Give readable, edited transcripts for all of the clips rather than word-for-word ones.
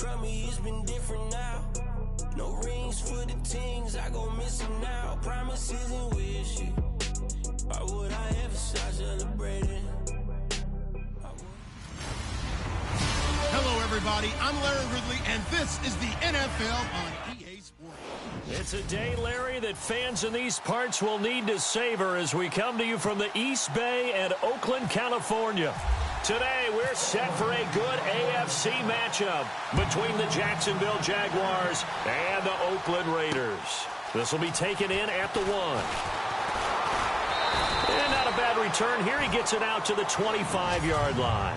Trust me, it's been different now. No rings for the teams, I go missing now. Promises and wishes. Why would I ever start celebrating? Hello, everybody. I'm Larry Ridley, and this is the NFL on EA Sports. It's a day, Larry, that fans in these parts will need to savor as we come to you from the East Bay and Oakland, California. Today, we're set for a good AFC matchup between the Jacksonville Jaguars and the Oakland Raiders. This will be taken in at the 1. And not a bad return here. He gets it out to the 25-yard line.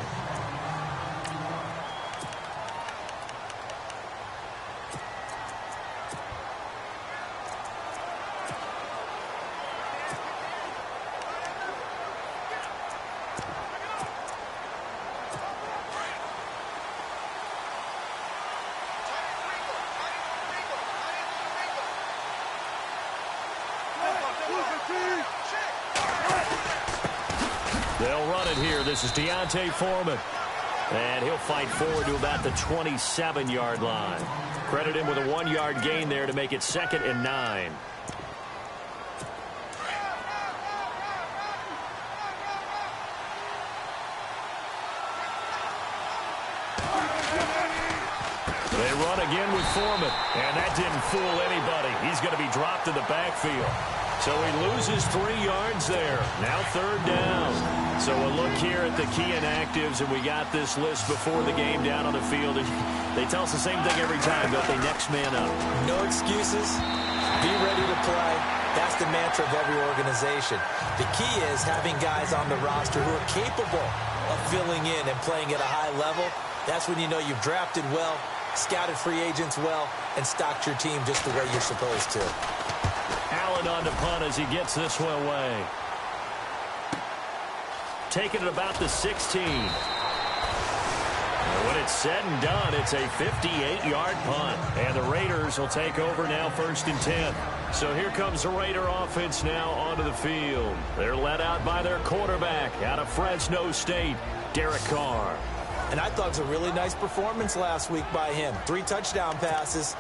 They'll run it here. This is Deontay Foreman. And he'll fight forward to about the 27-yard line. Credit him with a 1-yard gain there to make it 2nd and 9. They run again with Foreman. And that didn't fool anybody. He's going to be dropped in the backfield. So he loses 3 yards there. Now 3rd down. So a look here at the key inactives, and we got this list before the game down on the field. They tell us the same thing every time, don't they? Next man up. No excuses. Be ready to play. That's the mantra of every organization. The key is having guys on the roster who are capable of filling in and playing at a high level. That's when you know you've drafted well, scouted free agents well, and stocked your team just the way you're supposed to. Allen on the punt as he gets this one away. Taking it about the 16. And when it's said and done, it's a 58-yard punt. And the Raiders will take over now 1st and 10. So here comes the Raider offense now onto the field. They're led out by their quarterback out of Fresno State, Derek Carr. And I thought it was a really nice performance last week by him. 3 touchdown passes.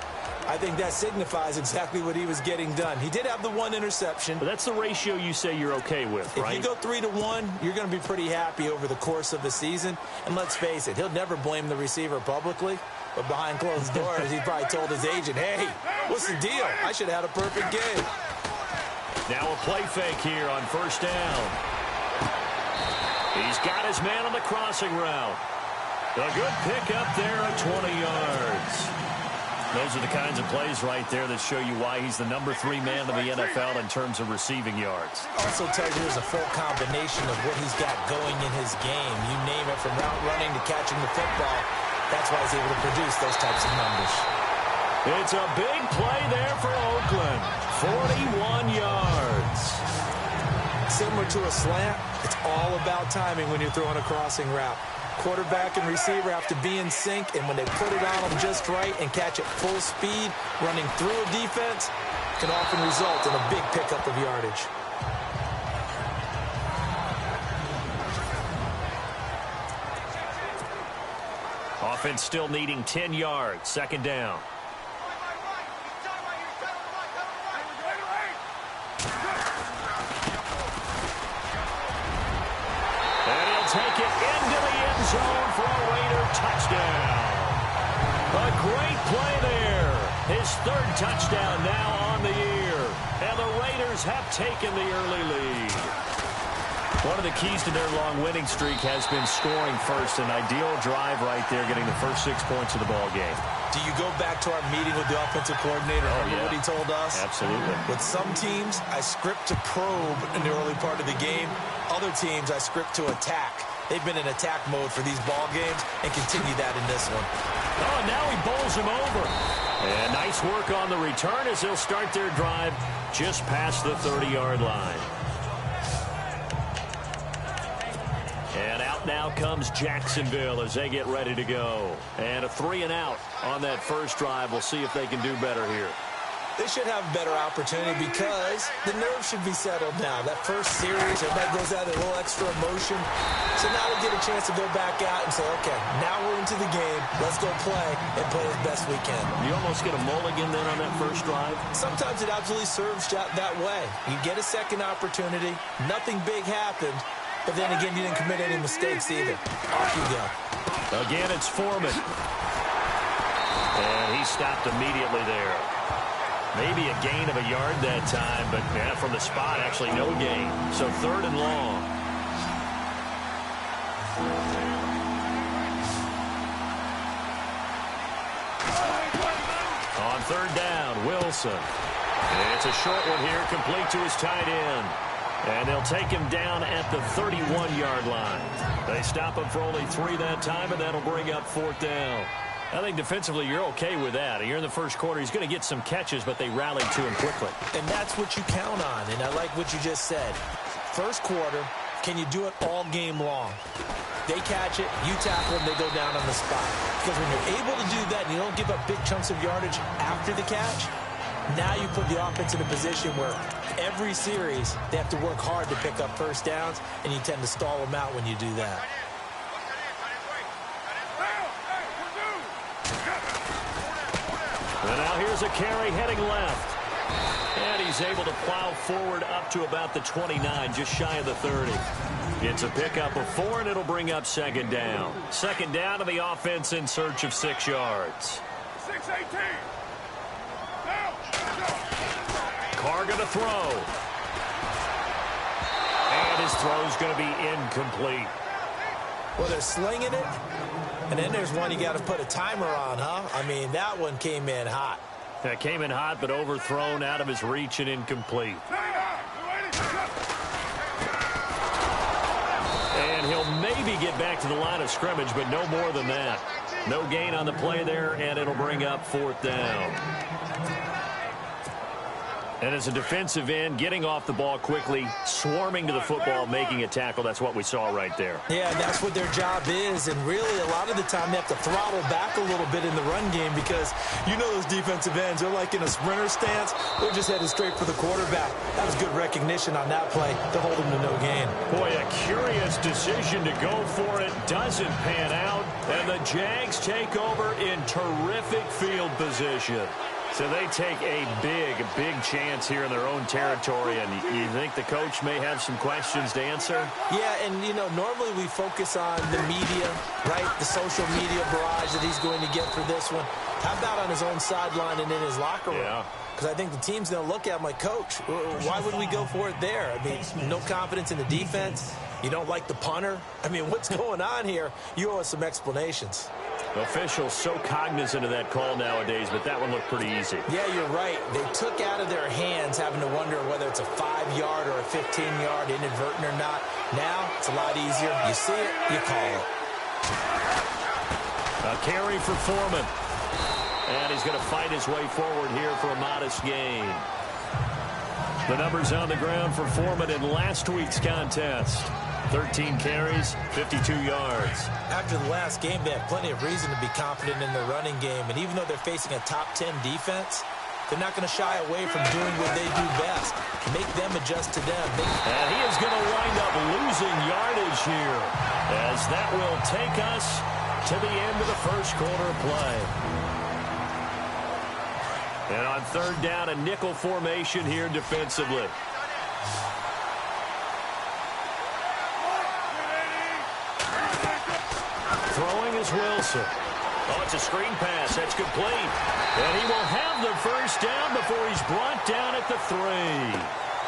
I think that signifies exactly what he was getting done. He did have the 1 interception. But that's the ratio you say you're okay with, right? If you go 3-1, you're going to be pretty happy over the course of the season. And let's face it, he'll never blame the receiver publicly. But behind closed doors, he probably told his agent, hey, what's the deal? I should have had a perfect game. Now a play fake here on 1st down. He's got his man on the crossing route. A good pickup there of 20 yards. Those are the kinds of plays right there that show you why he's the number 3 man in the NFL in terms of receiving yards. Also tells you there's a full combination of what he's got going in his game. You name it, from route running to catching the football. That's why he's able to produce those types of numbers. It's a big play there for Oakland. 41 yards. Similar to a slant, it's all about timing when you're throwing a crossing route. Quarterback and receiver have to be in sync, and when they put it on them just right and catch it full speed, running through a defense, can often result in a big pickup of yardage. Offense still needing 10 yards. 2nd down. Take it into the end zone for a Raider touchdown. A great play there. His 3rd touchdown now on the year. And the Raiders have taken the early lead. One of the keys to their long winning streak has been scoring first. An ideal drive right there, getting the first 6 points of the ball game. Do you go back to our meeting with the offensive coordinator? Remember what he told us? Absolutely. With some teams, I script to probe in the early part of the game. Other teams, I script to attack. They've been in attack mode for these ball games and continue that in this one. Oh, and now he bowls him over. And nice work on the return as they'll start their drive just past the 30-yard line. And out now comes Jacksonville as they get ready to go. And a 3-and-out on that first drive. We'll see if they can do better here. They should have a better opportunity because the nerves should be settled now. That first series, everybody goes out with a little extra emotion. So now they get a chance to go back out and say, okay, now we're into the game. Let's go play and play as best we can. You almost get a mulligan then on that first drive? Sometimes it absolutely serves that way. You get a second opportunity. Nothing big happened. But then again, you didn't commit any mistakes either. Off you go. Again, it's Foreman. And he stopped immediately there. Maybe a gain of a yard that time, but yeah, from the spot, actually no gain. So 3rd and long. On 3rd down, Wilson. It's a short one here, complete to his tight end. And they'll take him down at the 31-yard line. They stop him for only 3 that time, and that'll bring up 4th down. I think defensively you're okay with that. You're in the first quarter. He's going to get some catches, but they rallied to him quickly. And that's what you count on, and I like what you just said. First quarter, can you do it all game long? They catch it, you tackle them, they go down on the spot. Because when you're able to do that and you don't give up big chunks of yardage after the catch, now you put the offense in a position where every series they have to work hard to pick up first downs, and you tend to stall them out when you do that. And now here's a carry heading left. And he's able to plow forward up to about the 29, just shy of the 30. It's a pickup of 4, and it'll bring up 2nd down. 2nd down to the offense in search of 6 yards. 6-18. Carr going to throw. And his throw's going to be incomplete. Well, they're slinging it. And then there's one you got to put a timer on, huh? I mean, that one came in hot. That came in hot, but overthrown, out of his reach, and incomplete. And he'll maybe get back to the line of scrimmage, but no more than that. No gain on the play there, and it'll bring up 4th down. And as a defensive end, getting off the ball quickly, swarming to the football, making a tackle, that's what we saw right there. Yeah, and that's what their job is. And really, a lot of the time, they have to throttle back a little bit in the run game because you know those defensive ends, they're like in a sprinter stance. They're just headed straight for the quarterback. That was good recognition on that play to hold him to no gain. Boy, a curious decision to go for it. Doesn't pan out. And the Jags take over in terrific field position. So they take a big chance here in their own territory, and you think the coach may have some questions to answer? Yeah, and, you know, normally we focus on the media, right, the social media barrage that he's going to get for this one. How about on his own sideline and in his locker room? Yeah. Because I think the team's going to look at him like, Coach, why would we go for it there? I mean, no confidence in the defense. You don't like the punter. I mean, what's going on here? You owe us some explanations. Officials so cognizant of that call nowadays, but that one looked pretty easy. Yeah, you're right. They took out of their hands having to wonder whether it's a 5-yard or a 15-yard inadvertent or not. Now, it's a lot easier. You see it, you call it. A carry for Foreman. And he's going to fight his way forward here for a modest gain. The numbers on the ground for Foreman in last week's contest. 13 carries, 52 yards. After the last game, they have plenty of reason to be confident in their running game. And even though they're facing a top 10 defense, they're not going to shy away from doing what they do best. Make them adjust to them. And he is going to wind up losing yardage here, as that will take us to the end of the first quarter of play. And on 3rd down, a nickel formation here defensively. Throwing is Wilson. Oh, it's a screen pass. That's complete. And he will have the first down before he's brought down at the 3.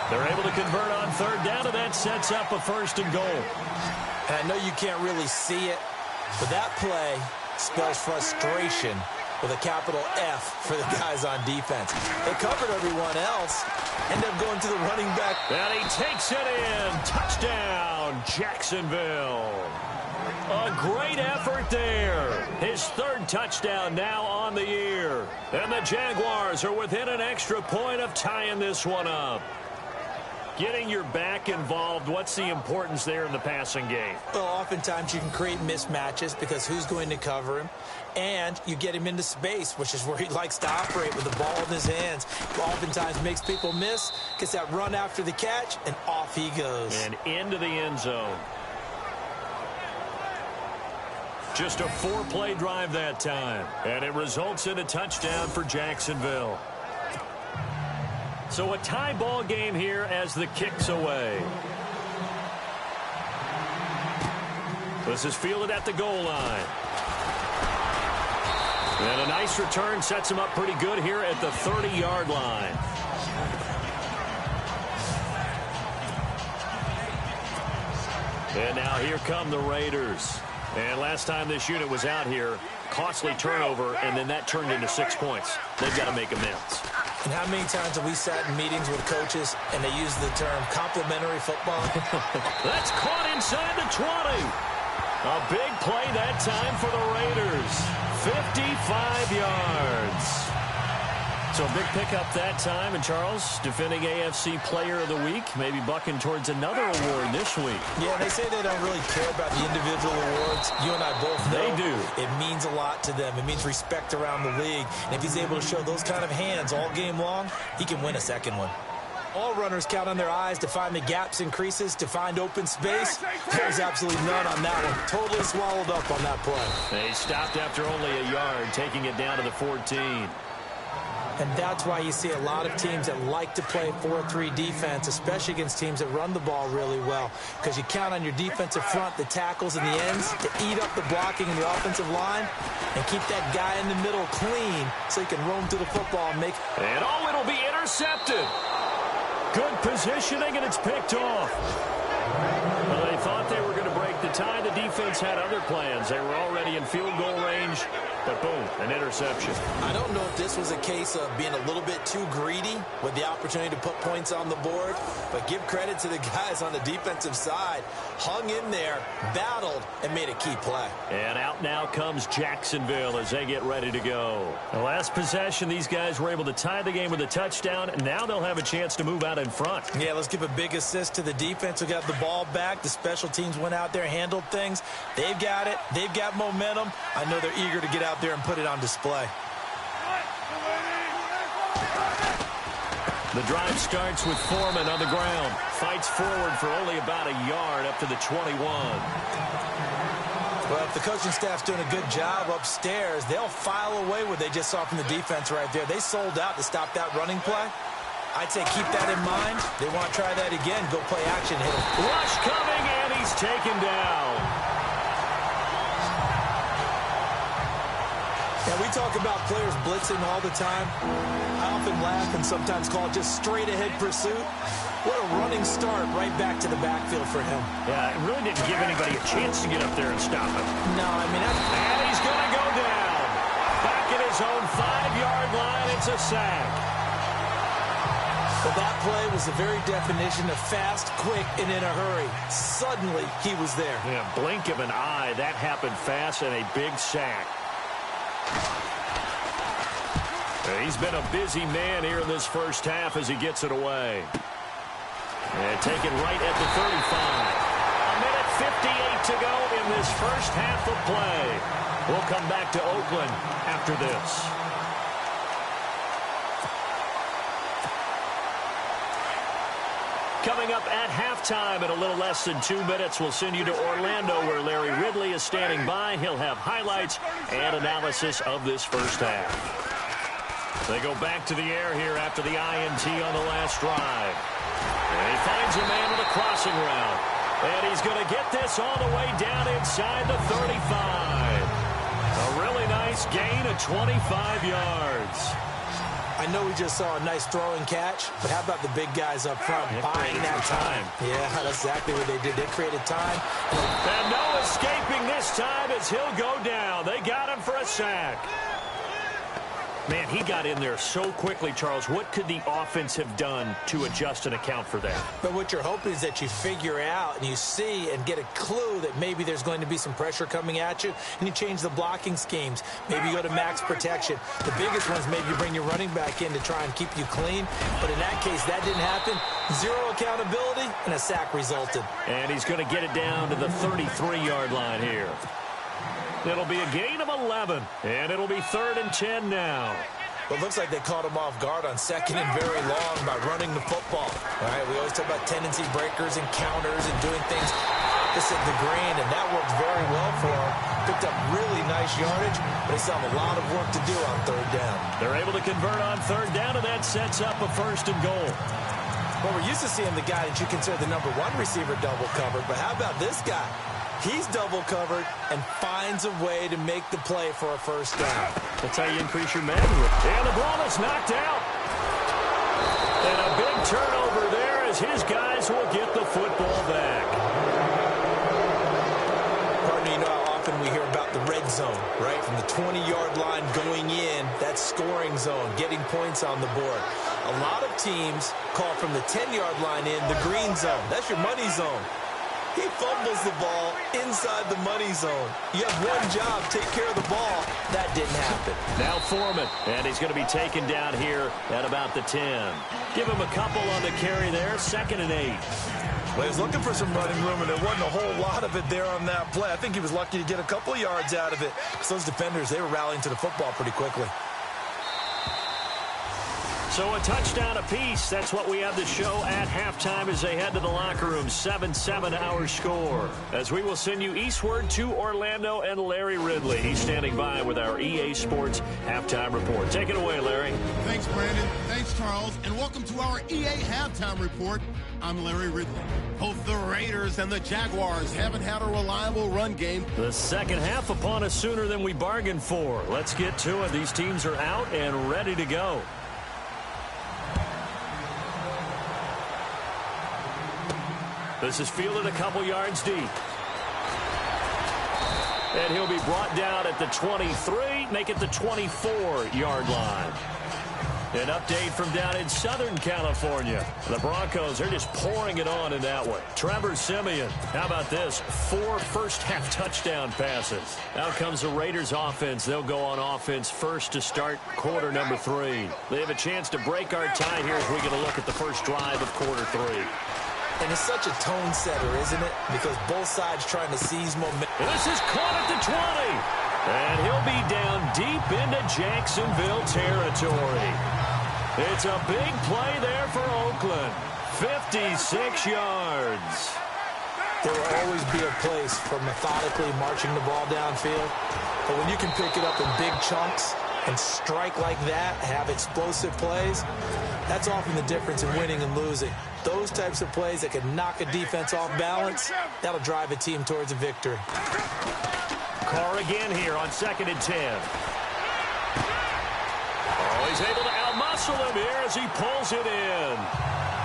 They're able to convert on 3rd down, and that sets up a 1st and goal. And I know you can't really see it, but that play spells frustration with a capital F for the guys on defense. They covered everyone else, end up going to the running back. And he takes it in. Touchdown, Jacksonville. A great effort there. His 3rd touchdown now on the year. And the Jaguars are within an extra point of tying this one up. Getting your back involved, what's the importance there in the passing game? Well, oftentimes you can create mismatches because who's going to cover him? And you get him into space, which is where he likes to operate with the ball in his hands. Oftentimes makes people miss, gets that run after the catch, and off he goes. And into the end zone. Just a 4-play drive that time. And it results in a touchdown for Jacksonville. So a tie ball game here as the kick's away. This is fielded at the goal line. And a nice return sets him up pretty good here at the 30-yard line. And now here come the Raiders. And last time this unit was out here, costly turnover, and then that turned into 6 points. They've got to make amends. And how many times have we sat in meetings with coaches and they use the term complementary football? That's caught inside the 20. A big play that time for the Raiders. 55 yards. So a big pickup that time. And Charles, defending AFC Player of the Week, maybe bucking towards another award this week. Yeah, they say they don't really care about the individual awards. You and I both know they do. It means a lot to them. It means respect around the league. And if he's able to show those kind of hands all game long, he can win a second one. All runners count on their eyes to find the gaps and creases, to find open space. There's absolutely none on that one. Totally swallowed up on that play. They stopped after only a yard, taking it down to the 14. And that's why you see a lot of teams that like to play 4-3 defense, especially against teams that run the ball really well, because you count on your defensive front, the tackles and the ends, to eat up the blocking in the offensive line and keep that guy in the middle clean so he can roam through the football and make... And oh, it'll be intercepted. Good positioning, and it's picked off. Well, they thought they were going to break the tie. The defense had other plans. They were already in field goal range, but boom, an interception. I don't know if this was a case of being a little bit too greedy with the opportunity to put points on the board, but give credit to the guys on the defensive side. Hung in there, battled, and made a key play. And out now comes Jacksonville as they get ready to go. The last possession, these guys were able to tie the game with a touchdown, and now they'll have a chance to move out in front. Yeah, let's give a big assist to the defense who got the ball back. The special teams went out there, handled things. They've got it. They've got momentum. I know they're eager to get out there and put it on display. The drive starts with Foreman on the ground. Fights forward for only about a yard up to the 21. Well, if the coaching staff's doing a good job upstairs, they'll file away what they just saw from the defense right there. They sold out to stop that running play. I'd say keep that in mind. They want to try that again. Go play action, hit him. Rush coming, and he's taken down. Now, we talk about players blitzing all the time. I often laugh and sometimes call it just straight-ahead pursuit. What a running start right back to the backfield for him. Yeah, it really didn't give anybody a chance to get up there and stop him. No, I mean... And he's going to go down. Back at his own 5-yard line, it's a sack. But that play was the very definition of fast, quick, and in a hurry. Suddenly, he was there. Yeah, blink of an eye. That happened fast and a big sack. He's been a busy man here in this first half as he gets it away. And taken right at the 35. A minute 58 to go in this first half of play. We'll come back to Oakland after this. Coming up at halftime in a little less than 2 minutes, we'll send you to Orlando where Larry Ridley is standing by. He'll have highlights and analysis of this first half. They go back to the air here after the INT on the last drive. And he finds a man with a crossing route. And he's going to get this all the way down inside the 35. A really nice gain of 25 yards. I know we just saw a nice throw and catch, but how about the big guys up front buying that time? Yeah, that's exactly what they did. They created time. And no escaping this time as he'll go down. They got him for a sack. Man, he got in there so quickly, Charles. What could the offense have done to adjust and account for that? But what you're hoping is that you figure out and you see and get a clue that maybe there's going to be some pressure coming at you, and you change the blocking schemes. Maybe you go to max protection. The biggest ones, maybe you bring your running back in to try and keep you clean. But in that case, that didn't happen. Zero accountability, and a sack resulted. And he's going to get it down to the 33-yard line here. It'll be a gain of 11, and it'll be 3rd and 10 now. Well, it looks like they caught him off guard on 2nd and very long by running the football. All right, we always talk about tendency breakers and counters and doing things opposite the grain, and that worked very well for him. Picked up really nice yardage, but they still have a lot of work to do on 3rd down. They're able to convert on 3rd down, and that sets up a 1st and goal. Well, we're used to seeing the guy that you consider the #1 receiver double covered, but how about this guy? He's double covered and finds a way to make the play for a 1st down. That's how you increase your manhood. And the ball is knocked out. And a big turnover there as his guys will get the football back. Partner, you know how often we hear about the red zone, right? From the 20-yard line going in, that scoring zone, getting points on the board. A lot of teams call from the 10-yard line in the green zone. That's your money zone. He fumbles the ball inside the money zone. You have one job, take care of the ball. That didn't happen. Now Foreman, and he's going to be taken down here at about the 10. Give him a couple on the carry there, 2nd and 8. Well, he was looking for some running room, and there wasn't a whole lot of it there on that play. I think he was lucky to get a couple of yards out of it, because those defenders, they were rallying to the football pretty quickly. So a touchdown apiece. That's what we have to show at halftime as they head to the locker room. 7-7 our score. As we will send you eastward to Orlando and Larry Ridley. He's standing by with our EA Sports halftime report. Take it away, Larry. Thanks, Brandon. Thanks, Charles. And welcome to our EA halftime report. I'm Larry Ridley. Both the Raiders and the Jaguars haven't had a reliable run game. The second half upon us sooner than we bargained for. Let's get to it. These teams are out and ready to go. This is fielded a couple yards deep. And he'll be brought down at the 23, make it the 24-yard line. An update from down in Southern California. The Broncos are just pouring it on in that one. Trevor Siemian, how about this? 4 first-half touchdown passes. Out comes the Raiders offense. They'll go on offense first to start quarter number 3. They have a chance to break our tie here as we get a look at the first drive of quarter 3. And it's such a tone setter, isn't it? Because both sides trying to seize momentum. This is caught at the 20. And he'll be down deep into Jacksonville territory. It's a big play there for Oakland. 56 yards. There will always be a place for methodically marching the ball downfield. But when you can pick it up in big chunks and strike like that, have explosive plays, that's often the difference in winning and losing. Those types of plays that can knock a defense off balance, that'll drive a team towards a victory. Carr again here on 2nd and 10. Oh, he's able to outmuscle him here as he pulls it in.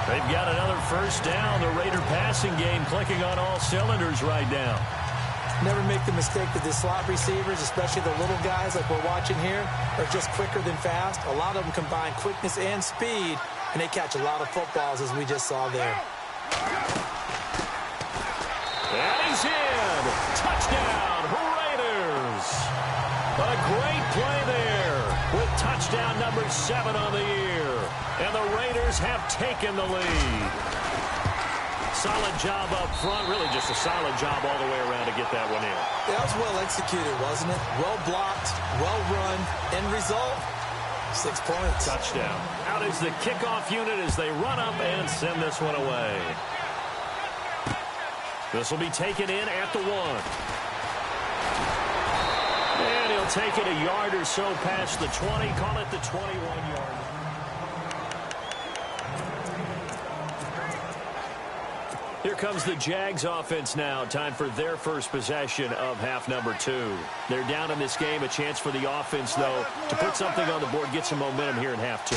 They've got another first down. The Raider passing game clicking on all cylinders right now. Never make the mistake that the slot receivers, especially the little guys like we're watching here, are just quicker than fast. A lot of them combine quickness and speed, and they catch a lot of footballs, as we just saw there. And he's in. Touchdown, Raiders. A great play there with touchdown number 7 on the year. And the Raiders have taken the lead. Solid job up front. Really just a solid job all the way around to get that one in. That was well executed, wasn't it? Well blocked, well run. End result, 6 points. Touchdown. Out is the kickoff unit as they run up and send this one away. This will be taken in at the 1. And he'll take it a yard or so past the 20. Call it the 21-yard line. Here comes the Jags offense now. Time for their first possession of half number 2. They're down in this game. A chance for the offense, though, to put something on the board, get some momentum here in half 2.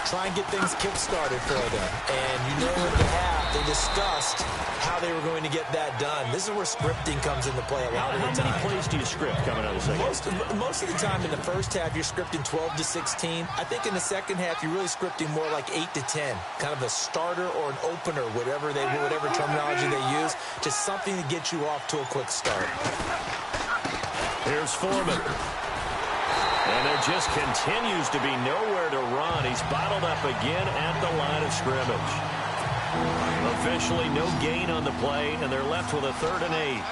Try and get things kick-started for them. And you know at the half, they discussed how they were going to get that done. This is where scripting comes into play a lot of the time. How many plays do you script coming out of the second? Most of the time in the first half, you're scripting 12 to 16. I think in the second half, you're really scripting more like 8 to 10. Kind of a starter or an opener, whatever terminology they use. Just something to get you off to a quick start. Here's Foreman. And there just continues to be nowhere to run. He's bottled up again at the line of scrimmage. Officially no gain on the play, and they're left with a 3rd and 8.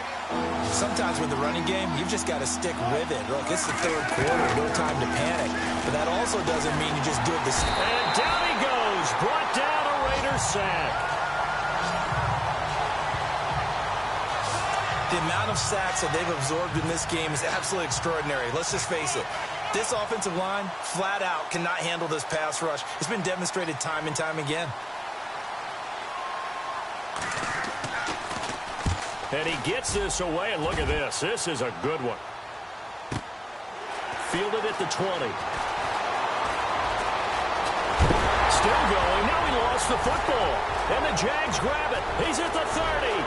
Sometimes with the running game, you've just got to stick with it. Look, it's the 3rd quarter, no time to panic. But that also doesn't mean you just do it this. And down he goes, brought down a Raiders sack. The amount of sacks that they've absorbed in this game is absolutely extraordinary. Let's just face it. This offensive line, flat out, cannot handle this pass rush. It's been demonstrated time and time again. And he gets this away, and look at this. This is a good one. Fielded at the 20. Still going. Now he lost the football. And the Jags grab it. He's at the 30,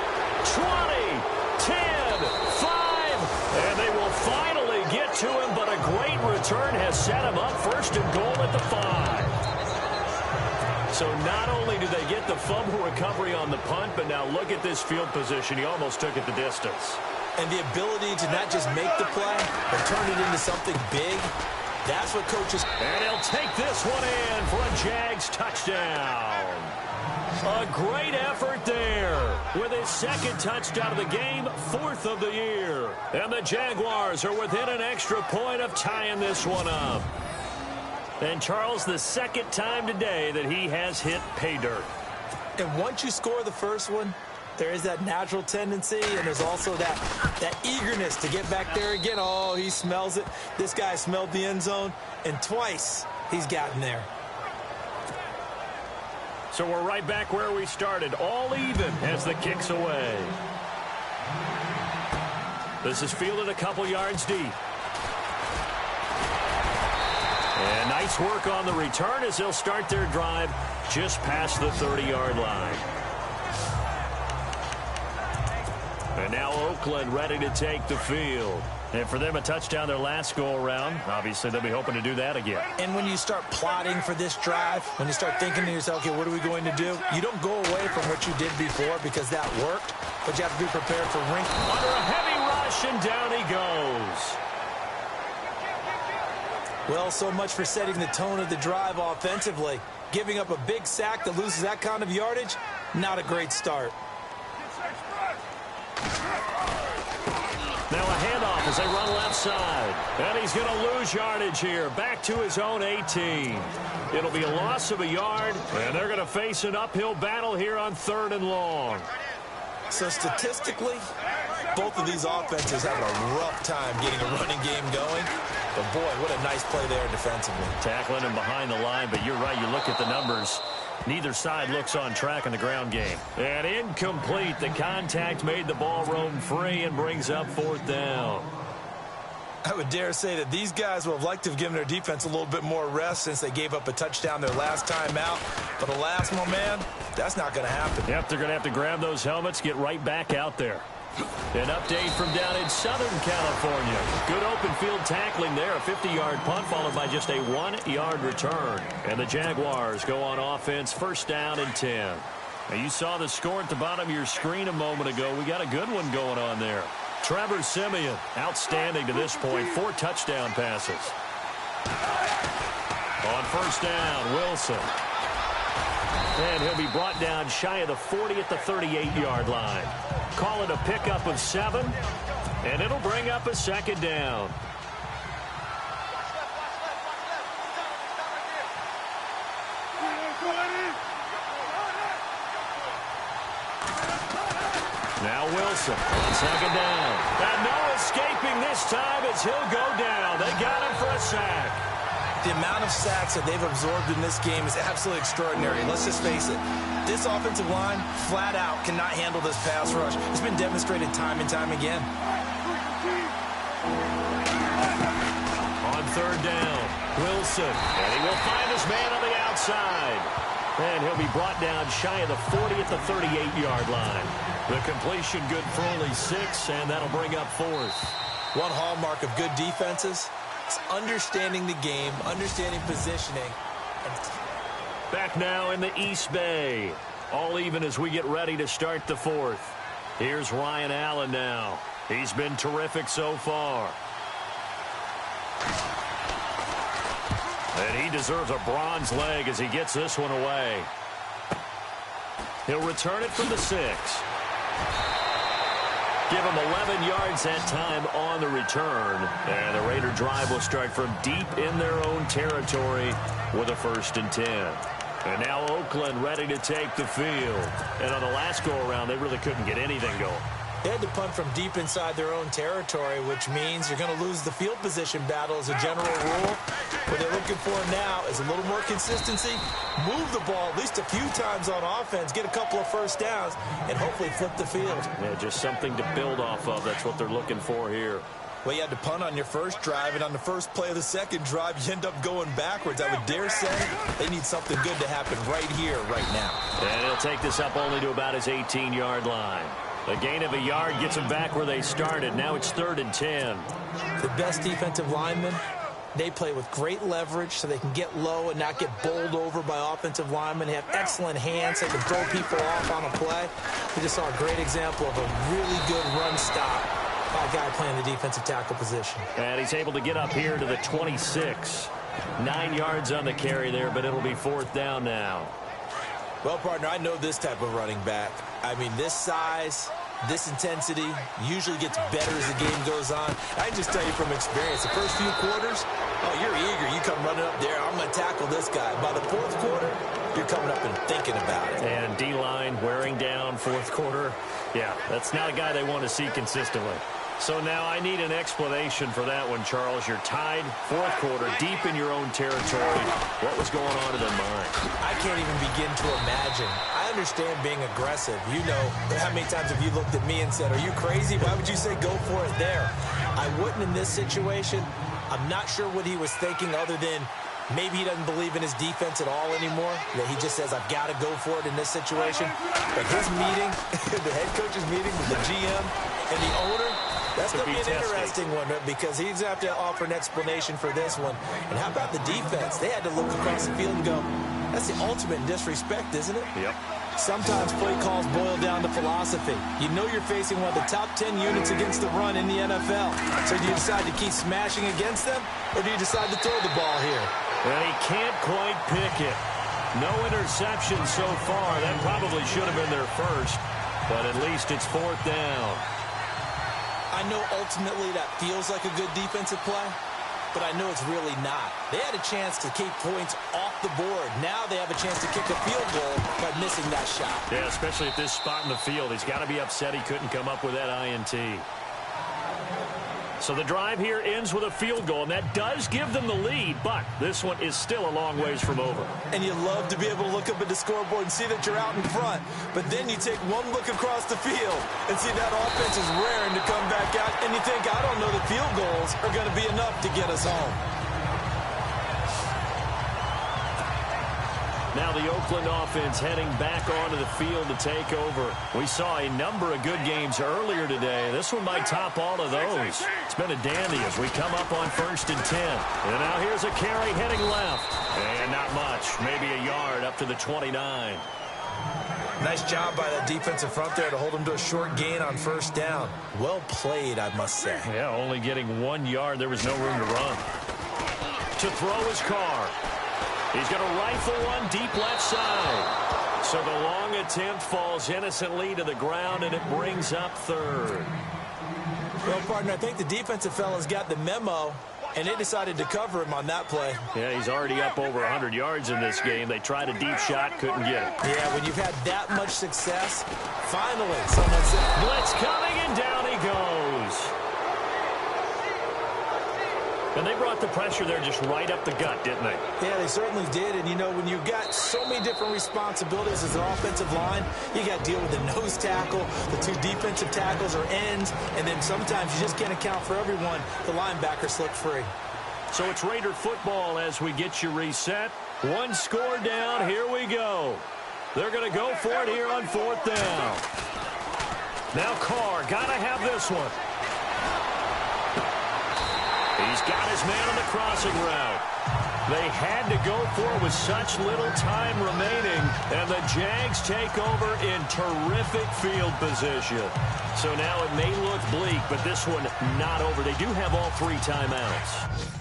20, 10, 5. And they will finally get to him, but a great return has set him up. 1st and goal at the 5. So not only do they get the fumble recovery on the punt, but now look at this field position. He almost took it the distance. And the ability to not just make the play, but turn it into something big, that's what coaches... And he'll take this one in for a Jags touchdown. A great effort there with his 2nd touchdown of the game, 4th of the year. And the Jaguars are within an extra point of tying this one up. And Charles, the 2nd time today that he has hit pay dirt. And once you score the first one, there is that natural tendency, and there's also that eagerness to get back there again. Oh, he smells it. This guy smelled the end zone, and twice he's gotten there. So we're right back where we started, all even as the kick's away. This is fielded a couple yards deep. And nice work on the return as they'll start their drive just past the 30-yard line. And now Oakland ready to take the field. And for them, a touchdown their last go-around. Obviously, they'll be hoping to do that again. And when you start plotting for this drive, when you start thinking to yourself, okay, what are we going to do? You don't go away from what you did before because that worked, but you have to be prepared for wrinkles. Under a heavy rush, and down he goes. Well, so much for setting the tone of the drive offensively. Giving up a big sack that loses that kind of yardage, not a great start. Now a handoff as they run left side. And he's going to lose yardage here. Back to his own 18. It'll be a loss of a yard, and they're going to face an uphill battle here on 3rd and long. So statistically, both of these offenses have a rough time getting a running game going. But, boy, what a nice play there defensively. Tackling him behind the line, but you're right. You look at the numbers. Neither side looks on track in the ground game. And incomplete. The contact made the ball roam free and brings up 4th down. I would dare say that these guys would have liked to have given their defense a little bit more rest since they gave up a touchdown their last time out. But alas, my man, that's not going to happen. Yep, they're going to have to grab those helmets, get right back out there. An update from down in Southern California. Good open field tackling there. A 50-yard punt followed by just a 1-yard return. And the Jaguars go on offense, 1st down and 10. Now you saw the score at the bottom of your screen a moment ago. We got a good one going on there. Trevor Siemian, outstanding to this point. 4 touchdown passes. On 1st down, Wilson. And he'll be brought down shy of the 40 at the 38-yard line. Call it a pickup of 7, and it'll bring up a 2nd down. Now Wilson on 2nd down. And no escaping this time as he'll go down. They got him for a sack. The amount of sacks that they've absorbed in this game is absolutely extraordinary. Let's just face it. This offensive line, flat out, cannot handle this pass rush. It's been demonstrated time and time again. On third down, Wilson. And he will find his man on the outside. And he'll be brought down shy of the 40 at the 38-yard line. The completion good for only 6, and that'll bring up 4th. One hallmark of good defenses is understanding the game, understanding positioning. Back now in the East Bay. All even as we get ready to start the 4th. Here's Ryan Allen now. He's been terrific so far. And he deserves a bronze leg as he gets this one away. He'll return it from the 6. Give him 11 yards that time on the return. And the Raider drive will start from deep in their own territory with a 1st and 10. And now Oakland ready to take the field. And on the last go-around, they really couldn't get anything going. They had to punt from deep inside their own territory, which means you're going to lose the field position battle as a general rule. What they're looking for now is a little more consistency, move the ball at least a few times on offense, get a couple of first downs, and hopefully flip the field. Yeah, just something to build off of. That's what they're looking for here. Well, you had to punt on your first drive, and on the first play of the second drive, you end up going backwards. I would dare say they need something good to happen right here, right now. And he'll take this up only to about his 18-yard line. A gain of a yard gets them back where they started. Now it's 3rd and 10. The best defensive linemen, they play with great leverage so they can get low and not get bowled over by offensive linemen. They have excellent hands. They can throw people off on a play. We just saw a great example of a really good run stop by a guy playing the defensive tackle position. And he's able to get up here to the 26. 9 yards on the carry there, but it'll be 4th down now. Well, partner, I know this type of running back. I mean, this size, this intensity usually gets better as the game goes on. I can just tell you from experience, the first few quarters, oh, you're eager. You come running up there, I'm going to tackle this guy. By the 4th quarter, you're coming up and thinking about it. And D-line wearing down 4th quarter. Yeah, that's not a guy they want to see consistently. So now I need an explanation for that one, Charles. You're tied, 4th quarter, deep in your own territory. What was going on in their mind? I can't even begin to imagine. I understand being aggressive. You know, how many times have you looked at me and said, are you crazy? Why would you say go for it there? I wouldn't in this situation. I'm not sure what he was thinking other than maybe he doesn't believe in his defense at all anymore. That he just says, I've got to go for it in this situation. But his meeting, the head coach's meeting with the GM and the owner, that's going to be an interesting one because he's going to have to offer an explanation for this one. And how about the defense? They had to look across the field and go, that's the ultimate disrespect, isn't it? Yep. Sometimes play calls boil down to philosophy. You know you're facing one of the top 10 units against the run in the NFL. So do you decide to keep smashing against them, or do you decide to throw the ball here? And he can't quite pick it. No interception so far. That probably should have been their first, but at least it's 4th down. I know ultimately that feels like a good defensive play, but I know it's really not. They had a chance to keep points off the board. Now they have a chance to kick a field goal by missing that shot. Yeah, especially at this spot in the field. He's got to be upset he couldn't come up with that INT. So the drive here ends with a field goal, and that does give them the lead, but this one is still a long ways from over. And you love to be able to look up at the scoreboard and see that you're out in front, but then you take one look across the field and see that offense is raring to come back out, and you think, I don't know that field goals are going to be enough to get us home. Now the Oakland offense heading back onto the field to take over. We saw a number of good games earlier today. This one might top all of those. It's been a dandy as we come up on 1st and 10. And now here's a carry heading left. And not much, maybe a yard up to the 29. Nice job by that defensive front there to hold him to a short gain on 1st down. Well played, I must say. Yeah, only getting 1 yard. There was no room to run. To throw his car. He's going to rifle one deep left side. So the long attempt falls innocently to the ground, and it brings up 3rd. Well, partner, I think the defensive fellas got the memo, and they decided to cover him on that play. Yeah, he's already up over 100 yards in this game. They tried a deep shot, couldn't get it. Yeah, when you've had that much success, finally someone said, blitz coming, and down he goes. And they brought the pressure there just right up the gut, didn't they? Yeah, they certainly did. And, you know, when you've got so many different responsibilities as an offensive line, you got to deal with the nose tackle, the two defensive tackles or ends, and then sometimes you just can't account for everyone. The linebacker slipped free. So it's Raider football as we get you reset. One score down. Here we go. They're going to go for it here on 4th down. Now Carr, got to have this one. He's got his man on the crossing route. They had to go for it with such little time remaining, and the Jags take over in terrific field position. So now it may look bleak, but this one not over. They do have all 3 timeouts.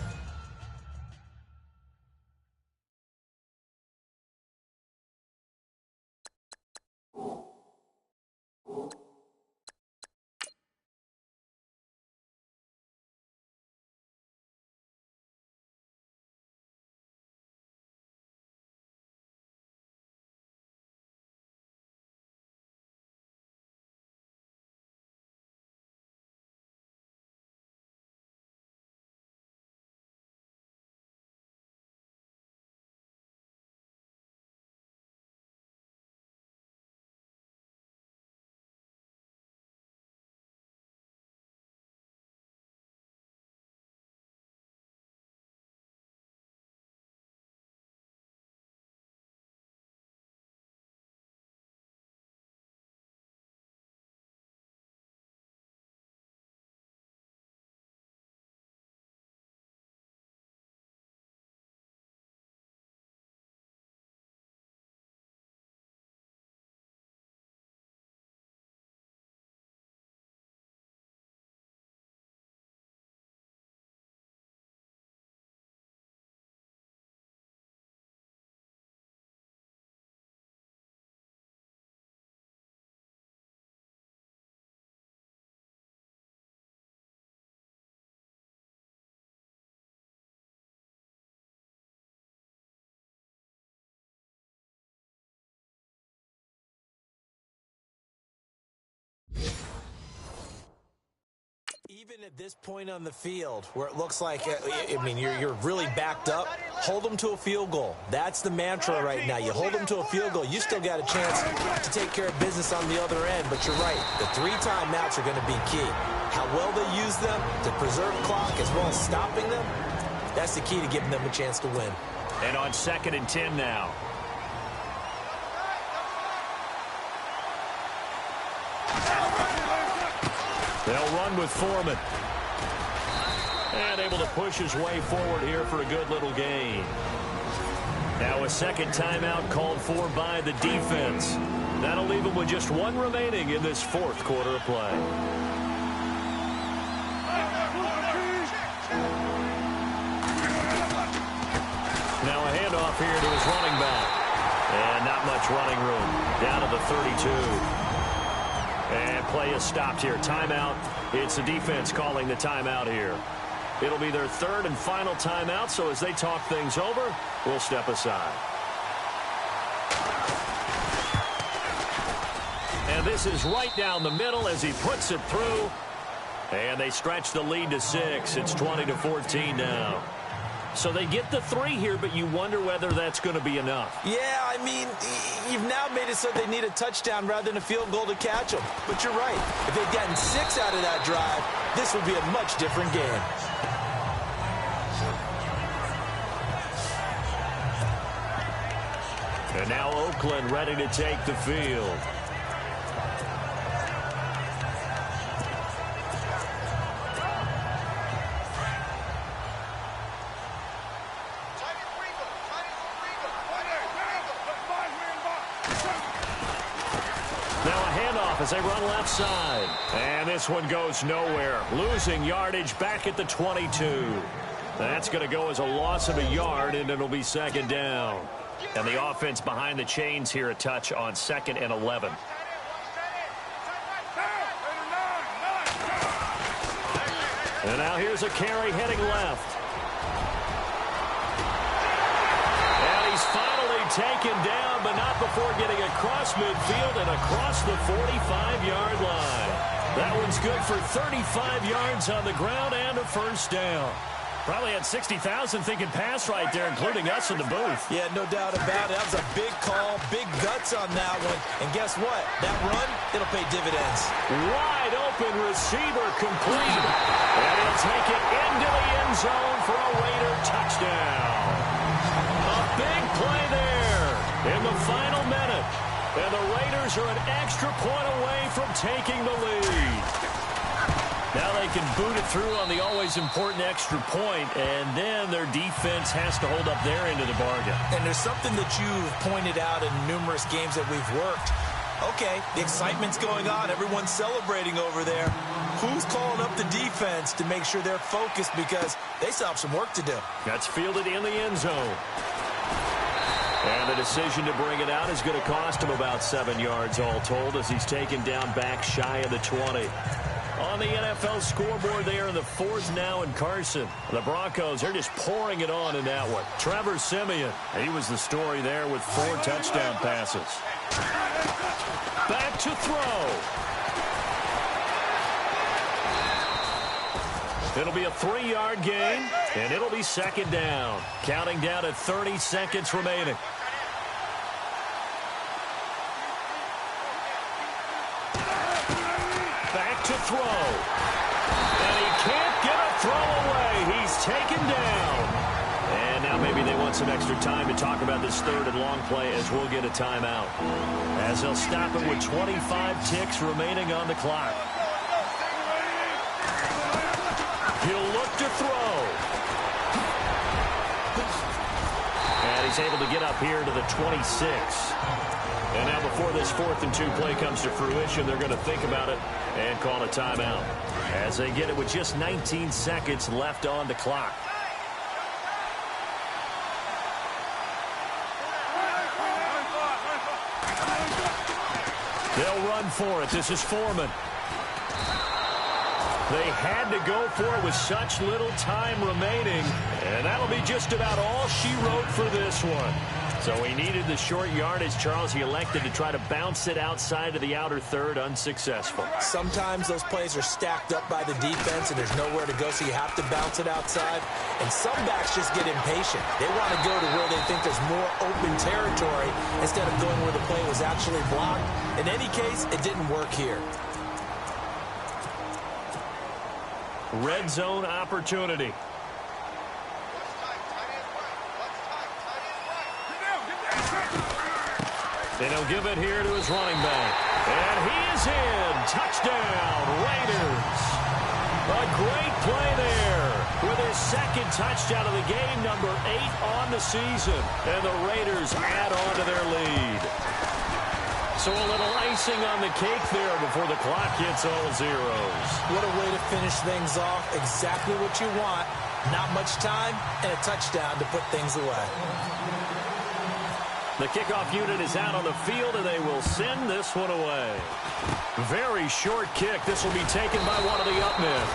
Even at this point on the field, where it looks like, I mean, you're really backed up, hold them to a field goal. That's the mantra right now. You hold them to a field goal. You still got a chance to take care of business on the other end. But you're right. The 3 timeouts are going to be key. How well they use them to preserve clock as well as stopping them, that's the key to giving them a chance to win. And on 2nd and 10 now. They'll run with Foreman. And able to push his way forward here for a good little gain. Now a 2nd timeout called for by the defense. That'll leave them with just 1 remaining in this 4th quarter of play. Now a handoff here to his running back. And not much running room. Down to the 32. And play is stopped here. Timeout. It's the defense calling the timeout here. It'll be their 3rd and final timeout, so as they talk things over, we'll step aside. And this is right down the middle as he puts it through. And they stretch the lead to 6. It's 20-14 now. So they get the 3 here, but you wonder whether that's going to be enough. Yeah, I mean, you've now made it so they need a touchdown rather than a field goal to catch them. But you're right. If they'd gotten 6 out of that drive, this would be a much different game. And now Oakland ready to take the field. As they run left side. And this one goes nowhere. Losing yardage back at the 22. That's going to go as a loss of a yard, and it'll be 2nd down. And the offense behind the chains here a touch on 2nd and 11. And now here's a carry heading left. And he's finally taken down, but not before getting across midfield and across the 45-yard line. That one's good for 35 yards on the ground and a 1st down. Probably had 60,000 thinking pass right there, including us in the booth. Yeah, no doubt about it. That was a big call, big guts on that one. And guess what? That run, it'll pay dividends. Wide open receiver complete. And he'll take it into the end zone for a Raider touchdown. A big play there in the final minute. And the Raiders are an extra point away from taking the lead. Now they can boot it through on the always important extra point, and then their defense has to hold up their end of the bargain. And there's something that you've pointed out in numerous games that we've worked. Okay, the excitement's going on. Everyone's celebrating over there. Who's calling up the defense to make sure they're focused because they still have some work to do? That's fielded in the end zone. And the decision to bring it out is going to cost him about 7 yards all told as he's taken down back shy of the 20. On the NFL scoreboard there in the 4th now in Carson. The Broncos, they're just pouring it on in that one. Trevor Siemian, he was the story there with 4 touchdown passes. Back to throw. It'll be a 3-yard gain, and it'll be 2nd down. Counting down at 30 seconds remaining. To throw. And he can't get a throw away. He's taken down. And now maybe they want some extra time to talk about this 3rd and long play as we'll get a timeout. As they'll stop it with 25 ticks remaining on the clock. He'll look to throw. And he's able to get up here to the 26. And now before this 4th and 2 play comes to fruition, they're going to think about it and call a timeout as they get it with just 19 seconds left on the clock. They'll run for it. This is Foreman. They had to go for it with such little time remaining, and that'll be just about all she wrote for this one. So he needed the short yardage, Charles. He elected to try to bounce it outside of the outer third, unsuccessful. Sometimes those plays are stacked up by the defense and there's nowhere to go, so you have to bounce it outside. And some backs just get impatient. They want to go to where they think there's more open territory instead of going where the play was actually blocked. In any case, it didn't work here. Red zone opportunity. And he'll give it here to his running back. And he is in. Touchdown, Raiders. A great play there with his 2nd touchdown of the game, number 8 on the season. And the Raiders add on to their lead. So a little icing on the cake there before the clock hits all zeros. What a way to finish things off. Exactly what you want. Not much time and a touchdown to put things away. The kickoff unit is out on the field, and they will send this one away. Very short kick. This will be taken by one of the up men.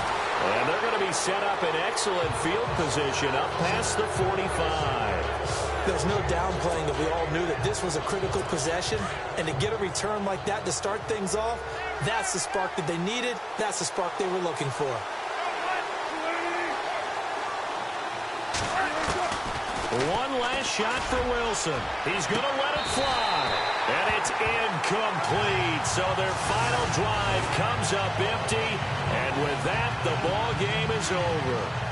And they're going to be set up in excellent field position up past the 45. There's no downplaying that we all knew that this was a critical possession. And to get a return like that to start things off, that's the spark that they needed. That's the spark they were looking for. One last shot for Wilson. He's going to let it fly. And it's incomplete. So their final drive comes up empty. And with that, the ball game is over.